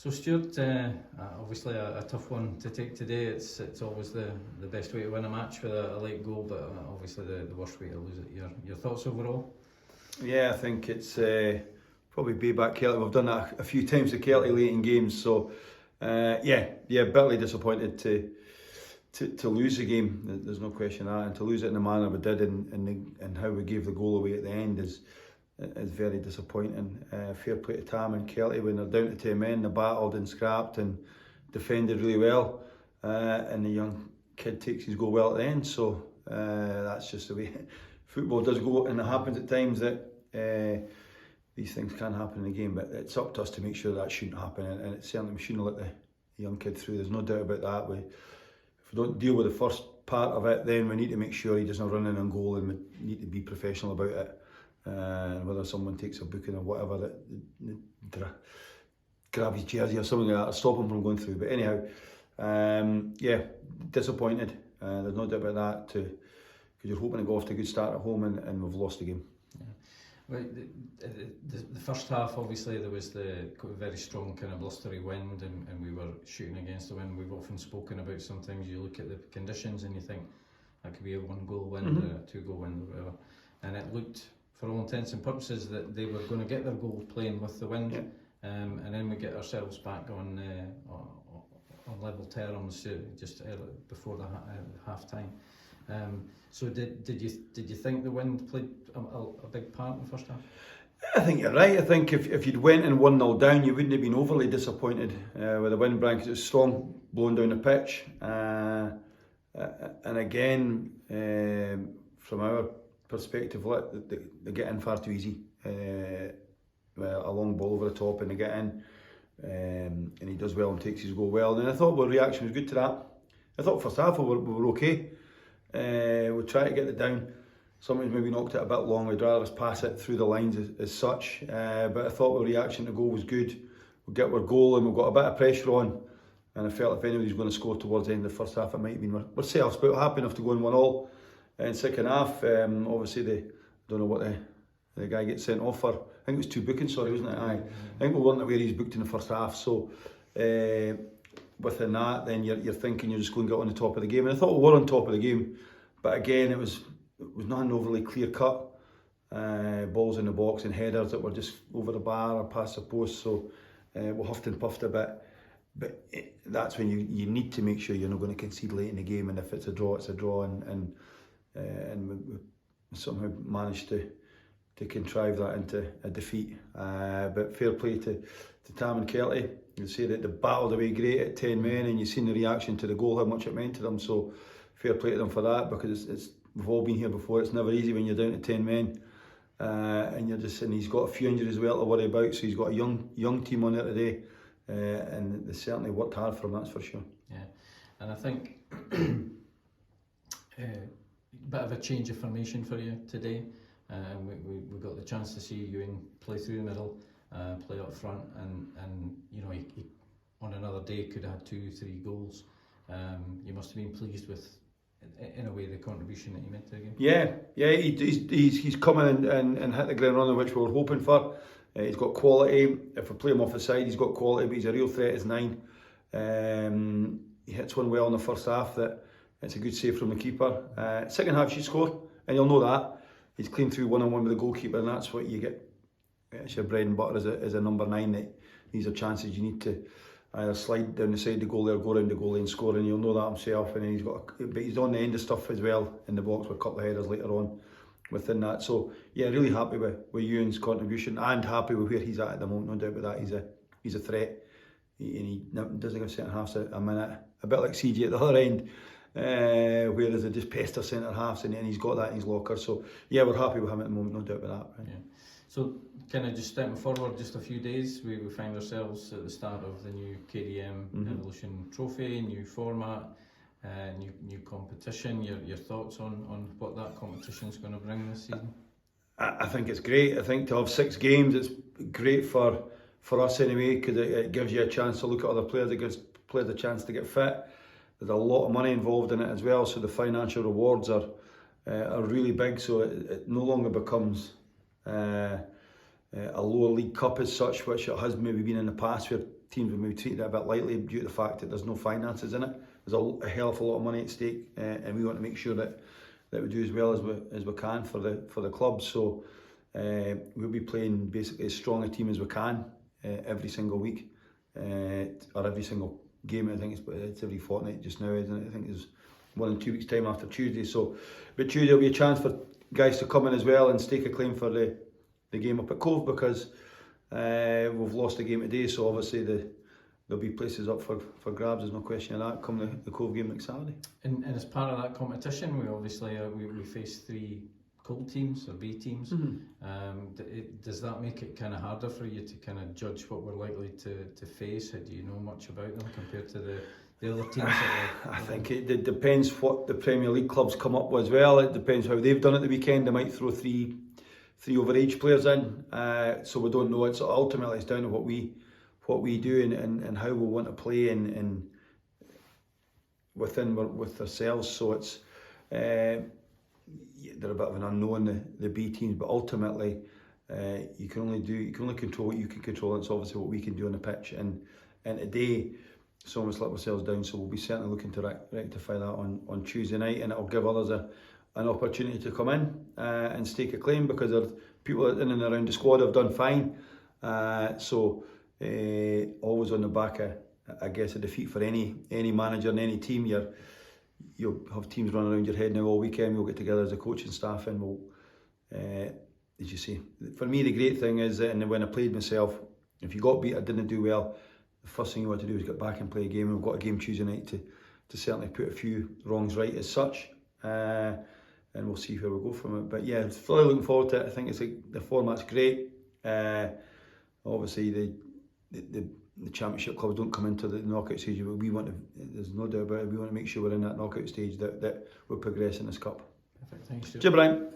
So Stuart, obviously a tough one to take today. It's always the best way to win a match with a late goal, but obviously the worst way to lose it. Your thoughts overall? Yeah, I think it's probably payback Kelty. We've done that a few times to Kelty late in games, so bitterly disappointed to lose the game. There's no question of that, and to lose it in the manner we did and how we gave the goal away at the end is very disappointing. Fair play to Tam and Kelty when they're down to 10 men, they battled and scrapped and defended really well, and the young kid takes his goal well at the end. So that's just the way football does go, and it happens at times that these things can happen in the game, but it's up to us to make sure that shouldn't happen, and it's certainly we shouldn't let the young kid through. There's no doubt about that. If we don't deal with the first part of it, then we need to make sure he doesn't run in on goal, and we need to be professional about it. Whether someone takes a booking or whatever, that grab his jersey or something like that, stop him from going through. But anyhow, disappointed. There's no doubt about that, because you're hoping to go off to a good start at home, and we've lost the game. Yeah. Well, the first half, obviously there was the very strong kind of blustery wind, and we were shooting against the wind. We've often spoken about some things. You look at the conditions and you think that could be a 1-goal wind, or a 2-goal wind, or whatever. And it looked, for all intents and purposes, that they were going to get their goal playing with the wind. Yeah. And then we get ourselves back on level terms just before the half time. So did you think the wind played a big part in the first half? I think you're right. I think if you'd went and 1-0 down, you wouldn't have been overly disappointed with the wind blowing, because it was strong blowing down the pitch. And again, from our perspective, they get in far too easy. A long ball over the top and they get in, and he does well and takes his goal well. And I thought our reaction was good to that. I thought first half we were okay. We tried to get it down. Sometimes maybe knocked it a bit long. We'd rather just pass it through the lines as such. But I thought our reaction to goal was good. We get our goal and we've got a bit of pressure on. And I felt if anybody's going to score towards the end of the first half, it might have been ourselves. But happy enough to go in 1-1. In second half, obviously I don't know what the guy gets sent off for. I think it was 2 bookings, wasn't it? Aye. I think we weren't aware he's booked in the first half. So within that, then you're thinking you're just going to get on the top of the game. And I thought we were on top of the game, but again, it was nothing overly clear cut. Balls in the box and headers that were just over the bar or past the post. So we huffed and puffed a bit. But that's when you need to make sure you're not going to concede late in the game. And if it's a draw, it's a draw. And we somehow managed to contrive that into a defeat. But fair play to Tam and Kelty. You see that they battled away great at 10 men, and you've seen the reaction to the goal, how much it meant to them. So fair play to them for that, because we've all been here before. It's never easy when you're down to 10 men, and he's got a few injuries as well to worry about. So he's got a young team on there today, and they certainly worked hard for him, that's for sure. Yeah, and I think bit of a change of formation for you today. We got the chance to see Ewan play through the middle, play up front, and you know, he on another day could have had 2-3 goals. You must have been pleased with, in a way, the contribution that he made to the game. Yeah, he's come in and hit the ground running, which we were hoping for. He's got quality. If we play him off the side, he's got quality, but he's a real threat as 9. He hits one well in the first half that it's a good save from the keeper. Second half she scored, and you'll know that. He's clean through 1-on-1 with the goalkeeper, and that's what you get. It's your bread and butter as a number 9. That these are chances you need to either slide down the side of the goalie or go around the goalie and score, and you'll know that himself. And he's on the end of stuff as well in the box with a couple of headers later on within that. So yeah, really happy with Ewan's contribution, and happy with where he's at the moment. No doubt about that. He's a threat, and he doesn't give centre halves a minute. A bit like CJ at the other end. Whereas they just pester centre halves, and he's got that in his locker. So yeah, we're happy with him at the moment, no doubt about that. Right? Yeah. So kind of just stepping forward just a few days, we find ourselves at the start of the new KDM Evolution Trophy, new format, new competition. Your thoughts on what that competition is going to bring this season? I think it's great. I think to have 6 games, it's great for us anyway, because it gives you a chance to look at other players. It gives players a chance to get fit. There's a lot of money involved in it as well, so the financial rewards are really big. So it no longer becomes a lower league cup as such, which it has maybe been in the past, where teams have maybe treated it a bit lightly due to the fact that there's no finances in it. There's a hell of a lot of money at stake, and we want to make sure that we do as well as we can for the club. So we'll be playing basically as strong a team as we can every single week, or every single game. I think it's every fortnight just now, isn't it? I think there's 1 and 2 weeks time after Tuesday. So, but Tuesday will be a chance for guys to come in as well and stake a claim for the game up at Cove, because we've lost the game today. So obviously there'll be places up for grabs. There's no question of that come the Cove game next Saturday. And as part of that competition, we obviously we face 3 Cole teams or B teams. Does that make it kind of harder for you to kind of judge what we're likely to face? Do you know much about them compared to the other teams? I think it depends what the Premier League clubs come up with as well. It depends how they've done it the weekend. They might throw three overage players in, so we don't know. It's ultimately it's down to what we do and how we want to play and with ourselves. So it's they're a bit of an unknown, the B teams, but ultimately you can only control what you can control. And it's obviously what we can do on the pitch. And today, it's almost let ourselves down. So we'll be certainly looking to rectify that on Tuesday night, and it'll give others an opportunity to come in and stake a claim, because there are people in and around the squad have done fine. So always on the back of, I guess, a defeat for any manager and any team. You'll have teams running around your head now all weekend. We'll get together as a coaching staff and we'll, as you say, for me the great thing is that, and when I played myself, if you got beat or didn't do well, the first thing you want to do is get back and play a game. We've got a game Tuesday night to certainly put a few wrongs right as such, and we'll see where we go from it. But yeah, fully looking forward to it. I think the format's great. Obviously the championship clubs don't come into the knockout stage, but we want to, there's no doubt about it, we want to make sure we're in that knockout stage, that we're progressing this cup. Perfect, thanks, Stuart. Cheers, Brian.